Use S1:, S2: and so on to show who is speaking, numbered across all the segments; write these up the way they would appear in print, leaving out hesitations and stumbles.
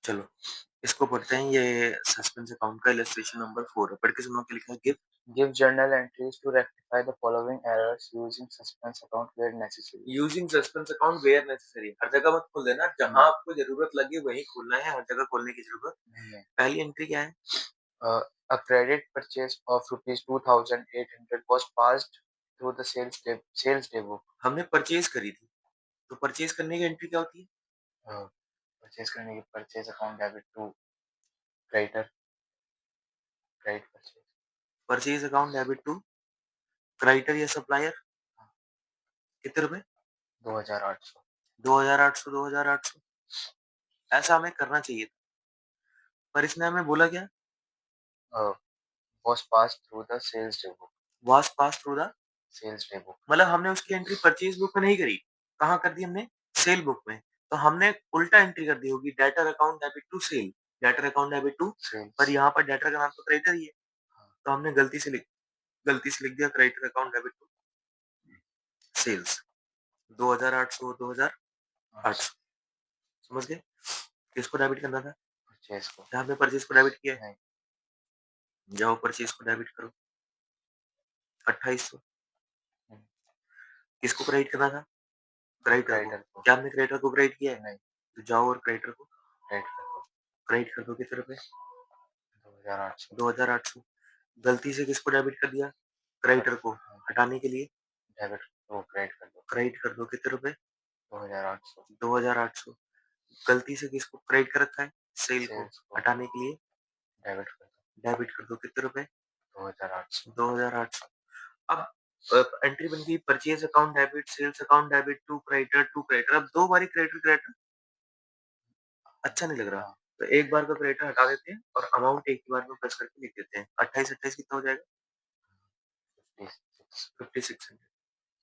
S1: चलो, इसको पढ़ते हैं। ये सस्पेंस अकाउंट का इलस्ट्रेशन नंबर 4 है। पढ़ के सुनाओ क्या लिखा है?
S2: Give journal entries to rectify the following errors using suspense account where necessary.
S1: Using suspense account where necessary. हर जगह मत खोल देना, जहां आपको जरूरत लगे वहीं खोलना है, हर जगह खोलने की जरूरत
S2: नहीं है।
S1: पहली एंट्री क्या है?
S2: A credit purchase of rupees 2,800 was passed through the sales day book.
S1: हमने परचेज करी थी, तो परचेज करने की एंट्री क्या होती है?
S2: परचेज करने की purchase account debit to creditor credit purchase
S1: purchase account debit to creditor या सप्लायर। कितने रुपए?
S2: 2,800।
S1: 2,800, 2,800। ऐसा हमें करना चाहिए था, पर इसने हमें बोला क्या?
S2: was passed through the sales day book.
S1: Was pass through the
S2: Sales day book.
S1: मतलब हमने उसकी एंट्री परचेज बुक में नहीं करी, कहाँ कर दी हमने? सेल बुक में। तो हमने उल्टा एंट्री कर दी होगी, debtor account debit to sale, debtor account debit to
S2: Sales.
S1: पर यहाँ पर डेटर का नाम तो क्रेडिटर ही है,
S2: हाँ,
S1: तो हमने गलती से लिख दिया creditor account debit to sales. 2,800, 2,800। समझ गए? किसको डेबिट करना था?
S2: परचेज को।
S1: क्या हमने परचेज को डेबिट किया है?
S2: नहीं।
S1: जाओ परचेज को डेबिट करो। 2,800।
S2: हम्म,
S1: किसको क्रेडिट करना था? क्रेडिटर को।
S2: क्रेडिटर को।
S1: क्या हमने क्रेडिटर को क्रेडिट किया है?
S2: नहीं।
S1: तो जाओ और क्रेडिटर को
S2: क्रेडिटर को।
S1: क्रेडिट कर दो। कितने रुपए?
S2: 2,800।
S1: 2,800। गलती से किसको डेबिट कर दिया? क्रेडिटर को। हटाने के लिए
S2: डेबिट को क्रेडिट कर दो।
S1: क्रेडिट कर दो। कितने रुपए?
S2: 2,800।
S1: 2,800। गलती से किसको क्रेडिट कर रखा है? सेल को।
S2: सेल्स को
S1: हटाने के लिए
S2: डेबिट कर दो।
S1: डेबिट कर दो। कितने रुपए?
S2: 2,800।
S1: 2,800। अब एंट्री बन गई purchase account debit, sales account debit to creditor, to creditor. अब दो बारी क्रेडिटर क्रेडिटर अच्छा नहीं लग रहा,
S2: हाँ,
S1: तो एक बार का क्रेडिटर हटा देते हैं और अमाउंट एक ही बार में प्लस करके लिख देते हैं। 28 28 कितना हो जाएगा?
S2: 56।
S1: 5600।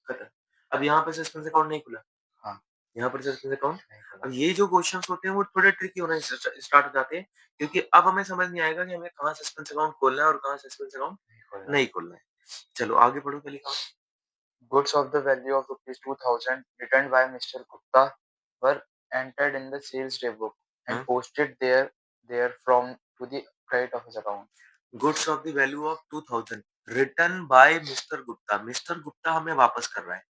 S1: खत्म। अब यहाँ पे सस्पेंस अकाउंट नहीं खुला,
S2: हाँ,
S1: यहाँ पर सस्पेंस अकाउंट।
S2: नहीं खुला।
S1: अब ये जो क्वेश्चंस होते हैं वो थोड़े ट्रिकी होने स्टार्ट हो जाते हैं, क्योंकि अब हमें समझ नहीं आएगा कि हमें कहाँ सस्पेंस अकाउंट खोलना है और कहाँ सस्पेंस अकाउंट
S2: नहीं खुला।
S1: नहीं खोलना है। चलो आगे बढ़ो, क्या लिखा हुआ
S2: Goods of the value of rupees 2,000 returned by Mr. Gupta were entered in the sales day book
S1: है?
S2: and posted there from to the credit of his account.
S1: Goods of the value of 2000 return by mister Gupta. Mister Gupta हमें वापस कर रहा है,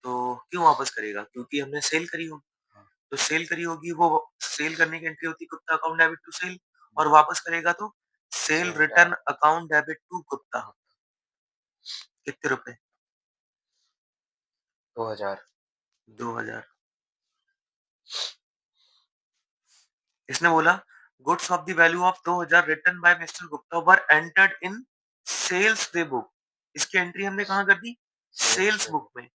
S1: तो क्यों वापस करेगा? क्योंकि हमने सेल करी होगी।
S2: हाँ,
S1: तो सेल करी होगी, वो सेल करने की एंट्री होती है Gupta account debit to sale, और वापस करेगा तो sale
S2: sale
S1: return account debit to Gupta.
S2: 2000।
S1: कितने रुपए?
S2: 2000।
S1: 2,000। इसने बोला goods of the value of 2,000 return by mister Gupta were entered in sales day book. इसकी एंट्री हमने कहाँ कर दी? सेल्स बुक में।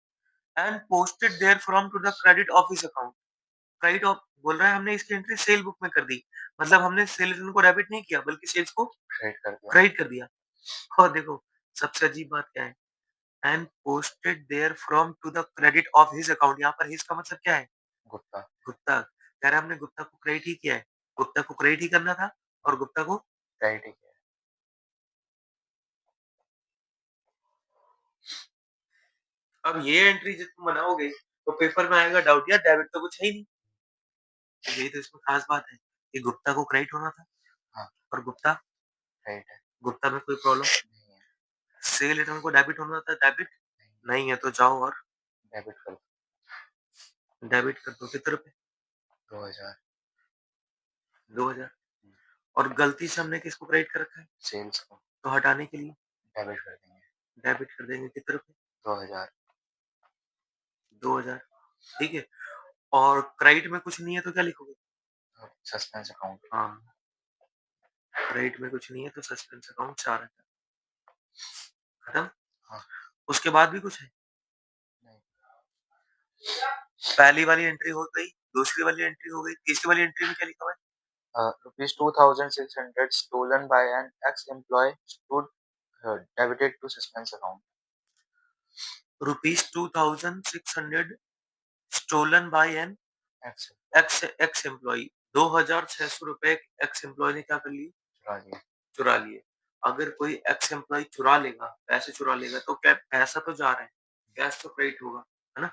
S1: And posted there from to the credit office account. Credit of बोल रहा है, हमने इसकी एंट्री सेल बुक में कर दी, मतलब हमने सेल रिटर्न को डेबिट नहीं किया बल्कि सेल्स को
S2: क्रेडिट कर दिया।
S1: क्रेडिट कर दिया। और देखो सबसे अजीब बात क्या है? And posted there from to the credit of his account. यहाँ पर हिज का मतलब क्या है?
S2: गुप्ता।
S1: गुप्ता। कह रहा है हमने गुप्ता को क्रेडिट ही किया है, गुप्ता को क्रेडिट ही करना था और गुप्ता को।
S2: क्रेडिट ही किया।
S1: अब ये एंट्री जब तुम बनाओगे तो पेपर में आएगा डाउट, यार डेबिट तो कुछ है ही नहीं। तो यही तो इसमें खास बात है कि गुप्ता को क्रेडिट होना था
S2: हाँ,
S1: और गुप्ता
S2: क्रेडिट है।
S1: गुप्ता में कोई प्रॉब्लम।
S2: नहीं है।
S1: सेल रिटर्न को डेबिट होना था, डेबिट नहीं है, तो जाओ और
S2: डेबिट कर दो।
S1: डेबिट कर दो। कितने रुपए?
S2: 2000।
S1: 2,000। और गलती से हमने किसको क्रेडिट कर रखा है?
S2: सेल्स को
S1: तो हटाने के लिए
S2: डेबिट कर देंगे।
S1: डेबिट कर देंगे। कितने रुपए?
S2: 2000।
S1: 2,000। ठीक है। और क्रेडिट में कुछ नहीं है तो क्या लिखोगे?
S2: Suspense account.
S1: हाँ, क्रेडिट में कुछ नहीं है तो सस्पेंस अकाउंट 4,000। खत्म।
S2: हाँ।
S1: उसके बाद भी कुछ है?
S2: नहीं।
S1: पहली वाली एंट्री हो गई, दूसरी वाली एंट्री हो गई, तीसरी वाली एंट्री में क्या लिखा हुआ है?
S2: Rupees 2,600 stolen by an ex-employee stood debited to suspense account.
S1: ₹2,600 stolen by an
S2: Ex
S1: ex ex employ. 2,600 रुपए एक्स एम्प्लॉय ने क्या कर लिए?
S2: चुरा लिया।
S1: चुरा लिए। अगर कोई एक्स एम्प्लॉय चुरा लेगा, पैसे चुरा लेगा, तो क्या पैसा तो जा रहा है, कैश तो क्रेडिट होगा, है ना?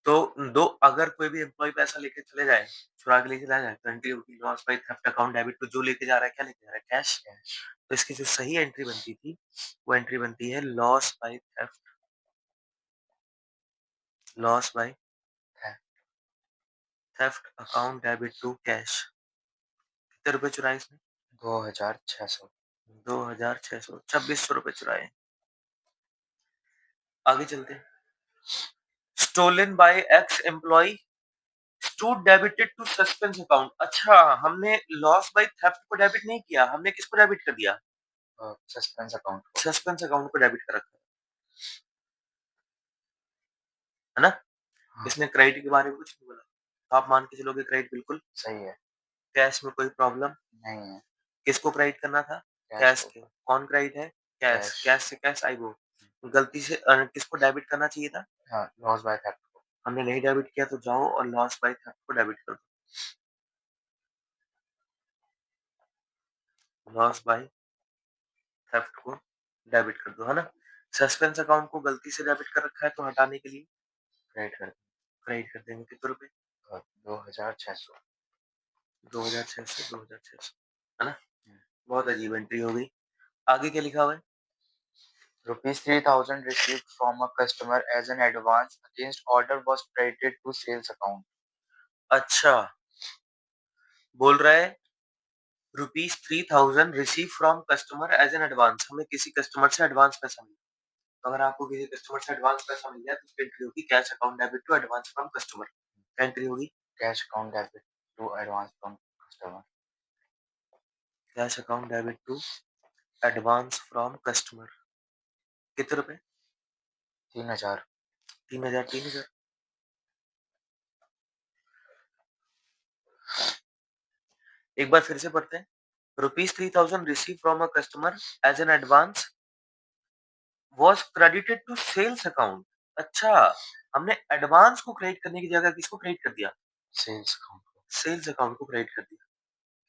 S1: तो दो अगर कोई भी एम्प्लॉय पैसा लेके चले जाए, चुरा के लेके चला जाए, तो एंट्री होगी loss by theft account debit to जो लेके जा रहा है, क्या लेके जा रहा है? कैश। तो इसकी जो सही एंट्री बनती थी, वो एंट्री बनती है loss by theft account debit to cash. कितने रुपए चुराए इसने?
S2: 2600।
S1: 2600, 2600 रुपए चुराए। आगे चलते हैं। Stolen by ex employ stood debited to suspense account. अच्छा, हमने लॉस बाय थेफ्ट को डेबिट नहीं किया, हमने किसको डेबिट कर दिया?
S2: सस्पेंस अकाउंट को।
S1: सस्पेंस अकाउंट को डेबिट कर रखा है ना?
S2: हाँ।
S1: इसने क्रेडिट के बारे में कुछ नहीं बोला, तो आप मान के चलोगे क्रेडिट बिल्कुल
S2: सही है।
S1: कैश में कोई प्रॉब्लम
S2: नहीं है।
S1: किसको क्रेडिट करना था?
S2: कैश
S1: कैश
S2: को।
S1: के। कौन क्रेडिट है? कैश।
S2: कैश।
S1: कैश से कैश आई वो गलती से किसको डेबिट करना चाहिए था?
S2: हाँ, लॉस बाय थेफ्ट को।
S1: हमने नहीं डेबिट किया, तो जाओ और लॉस बाय थेफ्ट को डेबिट कर दो। लॉस बाय थेफ्ट को डेबिट कर दो, है ना? सस्पेंस अकाउंट को गलती से डेबिट कर रखा है, तो हटाने के लिए
S2: क्रेडिट कर।
S1: क्रेडिट कर देंगे। कितने रुपए?
S2: 2600।
S1: 2600, 2600, है ना? बहुत अजीब एंट्री हो गई। आगे क्या लिखा हुआ है?
S2: Rupees 3000 received from a customer as an advance against order was credited to sales account.
S1: अच्छा, बोल रहा है ₹3000 receive from customer as an advance. हमें किसी कस्टमर से एडवांस पैसा मिला। तो अगर आपको किसी कस्टमर से एडवांस पैसा मिल जाए, तो उसकी एंट्री होगी cash account debit to advance from customer. क्या एंट्री होगी?
S2: Cash account debit to advance from customer.
S1: Cash account debit to advance from customer. कितने रुपए?
S2: 3000।
S1: 3000, 3000। एक बार फिर से पढ़ते हैं। ₹3000 receive from a customer as an advance was credited to sales account। अच्छा, हमने एडवांस को क्रेडिट करने की जगह किसको क्रेडिट कर दिया?
S2: सेल्स अकाउंट को।
S1: सेल्स अकाउंट को क्रेडिट कर दिया।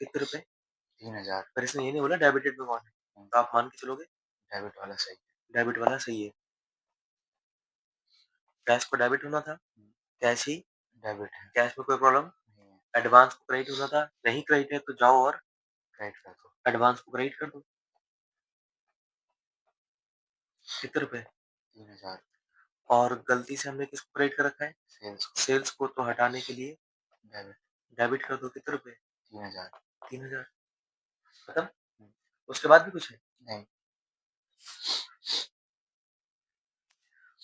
S1: कितने रुपए?
S2: 3000।
S1: पर इसने ये नहीं बोला डेबिटेड में कौन है, तो आप मान के चलोगे
S2: डेबिट वाला सही।
S1: डेबिट वाला सही है। कैश को डेबिट होना था, कैश ही
S2: डेबिट है।
S1: कैश में कोई प्रॉब्लम।
S2: नहीं है।
S1: एडवांस को क्रेडिट होना था, नहीं क्रेडिट है, तो जाओ और
S2: क्रेडिट कर दो।
S1: एडवांस को क्रेडिट कर दो। कितने रुपए?
S2: 3000।
S1: और गलती से हमने किसको क्रेडिट कर रखा है?
S2: सेल्स को।
S1: सेल्स को। तो हटाने के लिए
S2: डेबिट।
S1: डेबिट कर दो। कितने रुपए?
S2: 3000।
S1: 3000। खत्म। उसके बाद भी कुछ है?
S2: नहीं।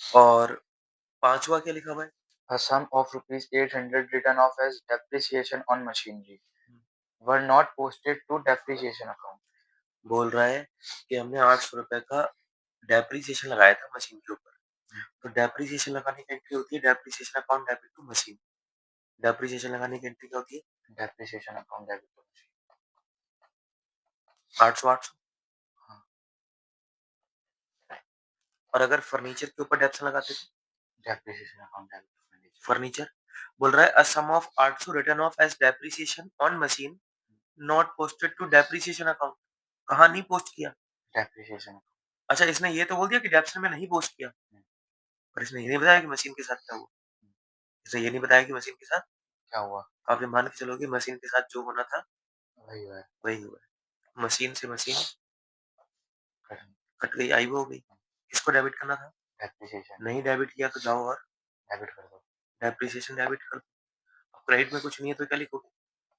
S1: और पांचवा क्या लिखा हुआ है?
S2: A sum of rupees 800 written off as depreciation on machinery were not posted to depreciation account.
S1: बोल रहा है कि हमने 800 रुपए का डेप्रिसिएशन लगाया था मशीन के ऊपर। तो डेप्रिसिएशन लगाने की एंट्री होती है depreciation account debit to machine. Depreciation लगाने की एंट्री क्या होती है?
S2: Depreciation account debit to machine.
S1: 800, 800।
S2: हाँ।
S1: और अगर फर्नीचर के ऊपर डेप्शन लगाते थे?
S2: Depreciation account debit to furniture.
S1: Furniture. बोल रहा है a sum of 800 written off as depreciation on machine not posted to depreciation account. कहाँ नहीं पोस्ट किया?
S2: Depreciation account.
S1: अच्छा, इसने ये तो बोल दिया कि डेप्शन में नहीं पोस्ट किया, पर इसने ये नहीं बताया कि मशीन के साथ क्या हुआ। इसने ये नहीं बताया कि मशीन के साथ
S2: क्या हुआ?
S1: आप ये मान के चलोगे मशीन के साथ जो होना था
S2: वही हुआ है।
S1: वही हुआ है। मशीन से मशीन
S2: कट।
S1: कट गई, आई वो हो गई। किसको डेबिट करना था?
S2: Depreciation.
S1: नहीं डेबिट किया, तो जाओ और
S2: डेबिट कर दो।
S1: डेप्रिसिएशन डेबिट कर दो। क्रेडिट में कुछ नहीं है, तो क्या लिखोगे?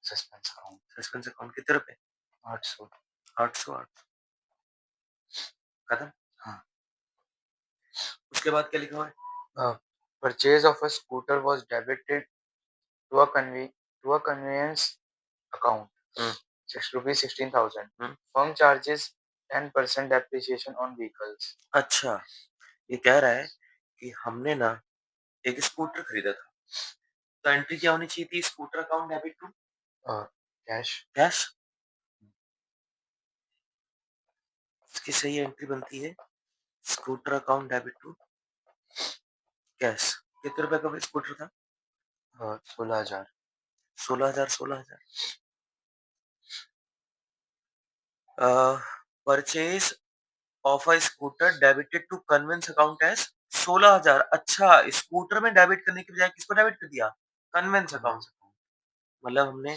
S2: Suspense account.
S1: Suspense account. कितने रुपए?
S2: 800।
S1: 800, 800। खत्म।
S2: हाँ।
S1: उसके बाद क्या लिखा हुआ है?
S2: Purchase of a scooter was debited to a conveyance account. Rupees 16,000. Firm charges 10% depreciation on vehicles.
S1: अच्छा, ये कह रहा है कि हमने ना एक स्कूटर खरीदा था, तो एंट्री क्या होनी चाहिए थी? Scooter account debit to
S2: Cash.
S1: Cash. इसकी सही एंट्री बनती है scooter account debit to cash. कितने रुपए का स्कूटर था?
S2: 16,000.
S1: 16,000, 16,000। Purchase of a scooter debited to conveyance account as 16,000। अच्छा, स्कूटर में डेबिट करने की बजाय किसको डेबिट कर दिया? Conveyance account. मतलब हमने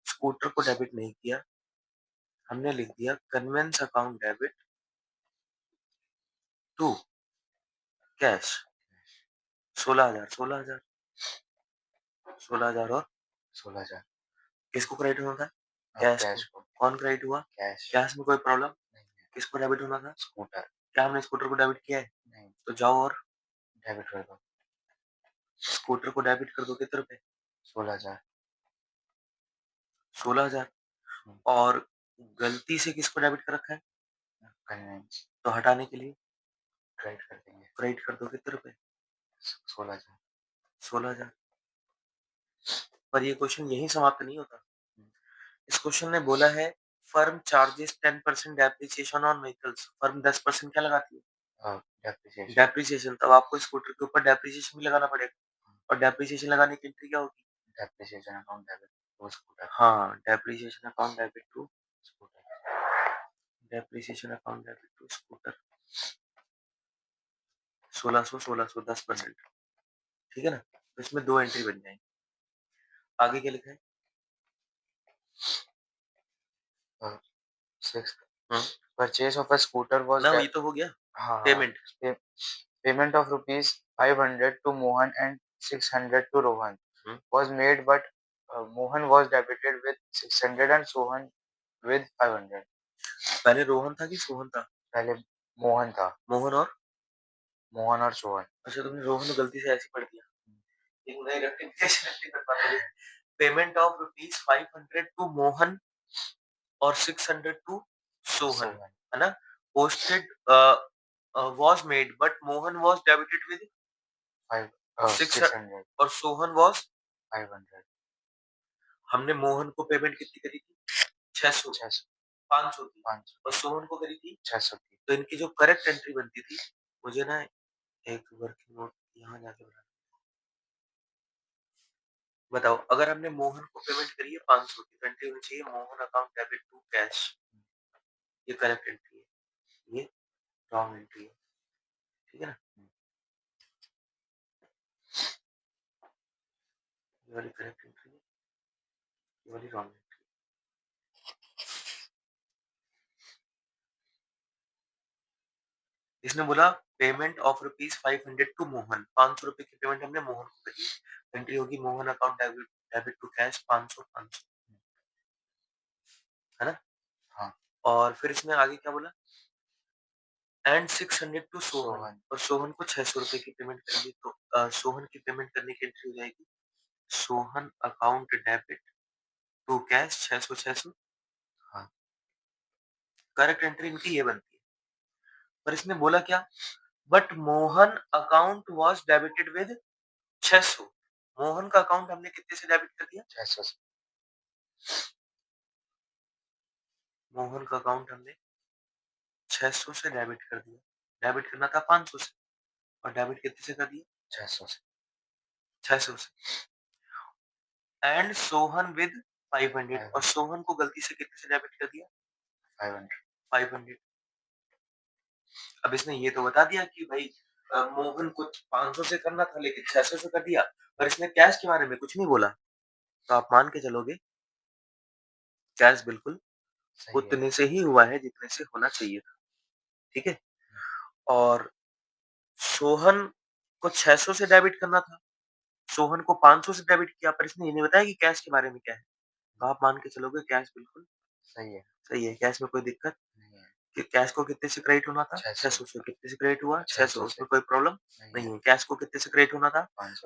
S1: स्कूटर को डेबिट नहीं किया, हमने लिख दिया conveyance account debit to cash. 16,000 16,000 16,000 और
S2: 16,000
S1: किसको क्रेडिट होना था?
S2: कैश
S1: कैश
S2: को।
S1: को। कौन क्रेडिट हुआ?
S2: कैश।
S1: कैश में कोई प्रॉब्लम?
S2: नहीं है।
S1: किसको डेबिट होना था?
S2: स्कूटर।
S1: क्या हमने स्कूटर को डेबिट किया है?
S2: नहीं।
S1: तो जाओ और
S2: डेबिट कर दो।
S1: स्कूटर को डेबिट कर दो कितने रुपए?
S2: 16,000।
S1: 16,000। और गलती से किसको डेबिट कर रखा है?
S2: कन्वेंस।
S1: तो हटाने के लिए
S2: क्रेडिट कर देंगे।
S1: क्रेडिट कर दो कितने रुपए?
S2: 16,000।
S1: 16,000। पर ये क्वेश्चन यहीं समाप्त नहीं होता। इस क्वेश्चन ने बोला है firm charges 10% depreciation on vehicles. Firm 10% क्या लगाती है?
S2: डेप्रिसिएशन।
S1: डेप्रिसिएशन। तब आपको स्कूटर के ऊपर डेप्रिसिएशन भी लगाना पड़ेगा। और डेप्रिसिएशन लगाने की एंट्री क्या होगी?
S2: Depreciation account debit to scooter.
S1: हाँ, depreciation account debit to scooter. Depreciation account debit to scooter 1600 1600 10%। ठीक है ना? तो इसमें दो एंट्री बन जाएंगी। आगे क्या लिखा है?
S2: Purchase of a scooter was
S1: ना, ये तो हो गया।
S2: हाँ
S1: payment.
S2: Payment of rupees 500 to Mohan and 600 to Rohan was made but Mohan was debited with 600 and Sohan with 500।
S1: पहले रोहन था कि सोहन था?
S2: पहले मोहन था।
S1: मोहन और
S2: मोहन और सोहन।
S1: अच्छा, तुमने रोहन गलती से ऐसे पढ़ दिया। एक नई रेक्टिफिकेशन कर पाते। Payment of rupees 500 to Mohan और 600 टू सोहन, है ना? Posted was made but Mohan was debited with 600 और सोहन was
S2: 500।
S1: हमने मोहन को पेमेंट कितनी करी थी? 600 500 थी। और सोहन को करी थी
S2: 600 की।
S1: तो इनकी जो करेक्ट एंट्री बनती थी, मुझे ना एक वर्किंग नोट यहाँ जाके बना। बताओ, अगर हमने मोहन को पेमेंट करी है 500 की, तो एंट्री होनी चाहिए Mohan account debit to cash. ये करेक्ट एंट्री है, ये रॉन्ग एंट्री है। ठीक है ना? ये वाली करेक्ट एंट्री है, ये वाली रॉन्ग एंट्री। इसने बोला payment of rupees 500 to Mohan. 500 रुपए की पेमेंट हमने मोहन को करी। एंट्री होगी Mohan account debit to cash 500 500, है ना? हाँ। और फिर इसने आगे क्या बोला? And 600 to Sohan. और सोहन को 600 रुपए की पेमेंट करेंगे, तो सोहन की पेमेंट करने की एंट्री हो जाएगी Sohan account debit to cash 600 600। हाँ, करेक्ट एंट्री इनकी ये बनती है। पर इसने बोला क्या? But Mohan account was debited with 600। Mohan का अकाउंट हमने कितने से डेबिट कर दिया? 600 से। मोहन का अकाउंट हमने 600 से डेबिट कर दिया। डेबिट करना था 500 से, और डेबिट कितने से कर दिया? 600 से। 600 से। And Sohan with 500। और सोहन को गलती से कितने से डेबिट कर दिया? 500 500। अब इसने ये तो बता दिया कि भाई मोहन को 500 से करना था लेकिन 600 से कर दिया, पर इसने कैश के बारे में कुछ नहीं बोला। तो आप मान के चलोगे कैश बिल्कुल उतने से ही हुआ है जितने से होना चाहिए था। ठीक है? और सोहन को 600 से डेबिट करना था, सोहन को 500 से डेबिट किया, पर इसने ये नहीं बताया कि कैश के बारे में क्या है। तो आप मान के चलोगे कैश बिल्कुल सही है। सही है, कैश में कोई दिक्कत नहीं है। कि कैश को कितने से क्रेडिट होना था? 600 से। कितने से क्रेडिट हुआ? 600। उसमें कोई प्रॉब्लम नहीं है। कैश को कितने से क्रेडिट होना था?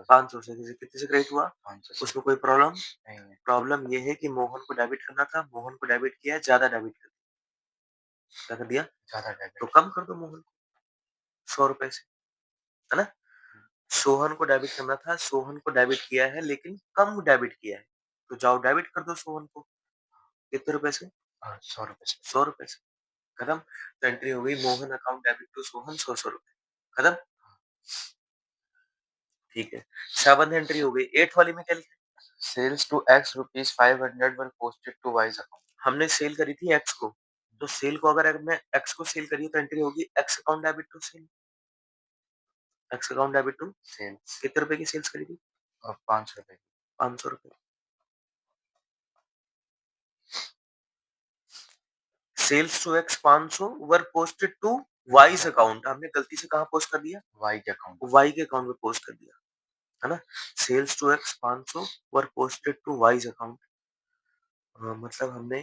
S1: 500 से। कितने से क्रेडिट हुआ? 500 से। उसमें कोई प्रॉब्लम नहीं है। प्रॉब्लम ये है कि मोहन को डेबिट करना था, मोहन को डेबिट किया, ज्यादा डेबिट कर दिया। क्या कर दिया? ज्यादा डेबिट। तो कम कर दो मोहन को 100 रुपए से, है ना? सोहन को डेबिट करना था, सोहन को डेबिट किया है लेकिन कम डेबिट किया है, तो जाओ डेबिट कर दो सोहन को। कितने रुपए से? 100 रुपए से। 100 रुपए से। खत्म। तो एंट्री हो गई Mohan account debit to Sohan 100 रुपए। खत्म। ठीक है, 7th एंट्री हो गई। 8th वाली में क्या लिखा है? Sales to ex rupees 500 were posted to Y's account. हमने सेल करी थी एक्स को, तो सेल को अगर मैं एक्स को सेल करी तो एंट्री होगी ex account debit to sale, ex account debit to
S2: sales.
S1: कितने रुपए की सेल्स करी थी?
S2: 500 रुपए।
S1: 500 रुपए। Sales to ex 500 were posted to Y's account, हमने गलती से कहाँ पोस्ट कर दिया?
S2: वाई के अकाउंट।
S1: वाई के अकाउंट में पोस्ट कर दिया है ना। Sales to ex 500 were posted to Y's account, मतलब हमने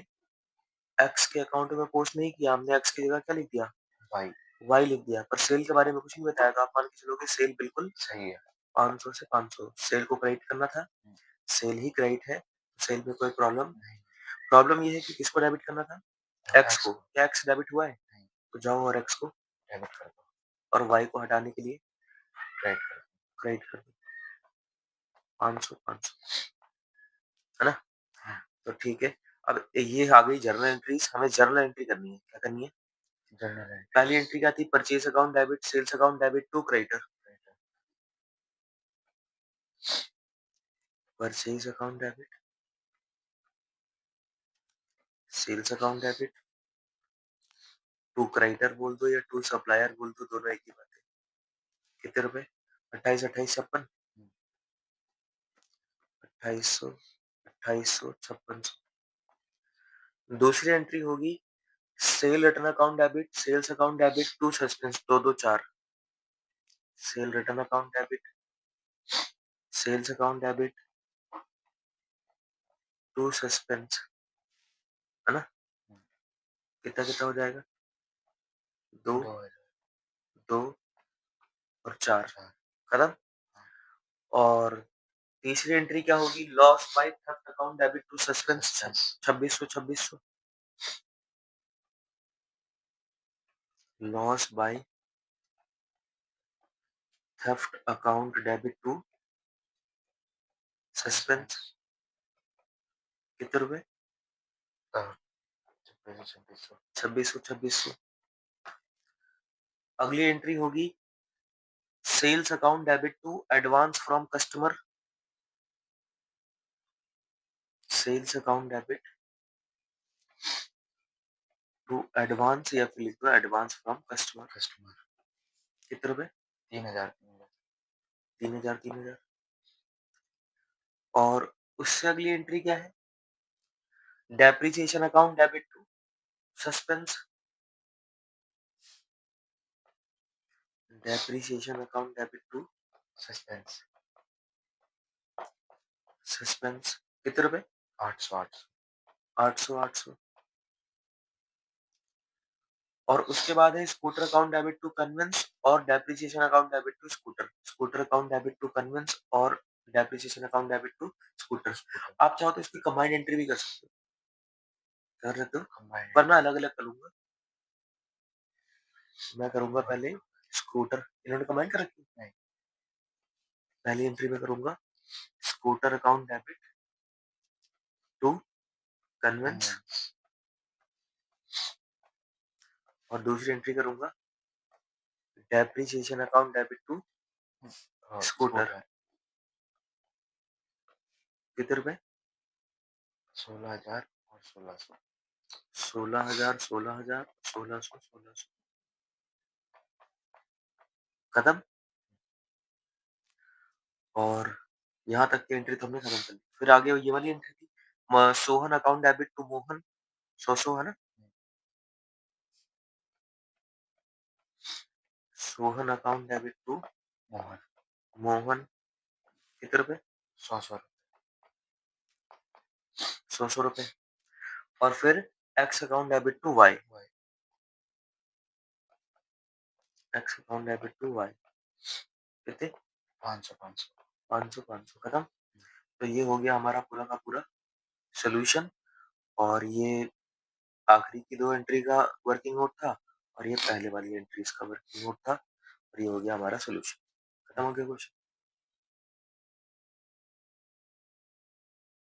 S1: एक्स के अकाउंट में पोस्ट नहीं किया, हमने एक्स की जगह क्या लिख दिया?
S2: वाई।
S1: वाई लिख दिया, पर सेल के बारे में कुछ नहीं बताया था। आप मान के चलोगे सेल बिल्कुल
S2: सही है।
S1: 500 से 500 सेल को क्रेडिट करना था, सेल ही क्रेडिट है, सेल में कोई प्रॉब्लम नहीं। प्रॉब्लम ये है कि किसको डेबिट करना था? एक्स को। क्या एक्स डेबिट हुआ है? तो जाओ और एक्स को
S2: डेबिट कर दो,
S1: और वाई को हटाने के लिए
S2: क्रेडिट कर दो।
S1: क्रेडिट कर दो 500 500, है ना। तो ठीक है, अब ये आ गई जर्नल एंट्रीज। हमें जर्नल एंट्री करनी है। क्या करनी है?
S2: Journal entry.
S1: पहली एंट्री क्या थी? Purchase account debit, sales account debit to creditor. Purchase account debit, sales account debit to creditor बोल दो या टू सप्लायर बोल दो, दोनों एक ही बात है। कितने रुपए? 28 28 56, 2800 2800 5600। दूसरी एंट्री होगी sale return account debit, sales account debit to suspense 2 2 4। Sale return account debit, sales account debit to suspense, है ना। कितना कितना हो जाएगा? 2 2 और 4, खत्म। और तीसरी एंट्री क्या होगी? Loss by theft account debit to suspense 2600 2600। Loss by theft account debit to suspense कितने रुपए? 2600 2600। अगली एंट्री होगी sales account debit to advance from customer, sales account debit to advance, या फिर लिख दो एडवांस फ्रॉम कस्टमर। कितने रुपए? 3000 3000 3000। और उससे अगली एंट्री क्या है? Depreciation account debit to suspense, depreciation account debit to suspense suspense कितने रुपए? 800 800 800। और उसके बाद है scooter account debit to conveyance और depreciation account debit to scooter, scooter account debit to conveyance और depreciation account debit to scooter. आप चाहो तो इसकी कंबाइंड एंट्री भी कर सकते हो, कर रहे हो, पर मैं अलग अलग करूंगा। मैं करूंगा पहले स्कूटर, इन्होंने कंबाइन कर रखी है। पहली एंट्री में करूंगा scooter account debit to conveyance, और दूसरी एंट्री करूंगा depreciation account debit to scooter. कितने रुपए? 16,000 और 1600, 16,000 16,000 1600 1600, खत्म। और यहाँ तक की एंट्री तो हमने खत्म कर ली। फिर आगे ये वाली एंट्री थी Sohan account debit to Mohan, 100 है ना। Sohan account debit to Mohan, Mohan कितने रुपए? 100 100 रुपए। और फिर ex account debit to Y, ex account debit to Y कितने? 500 500 500 500, खत्म। तो ये हो गया हमारा पूरा का पूरा सोल्यूशन। और ये आखिरी की दो एंट्री का वर्किंग नोट था, और ये पहले वाली एंट्रीज का वर्किंग नोट था, और ये हो गया हमारा सोल्यूशन। खत्म हो गया क्वेश्चन।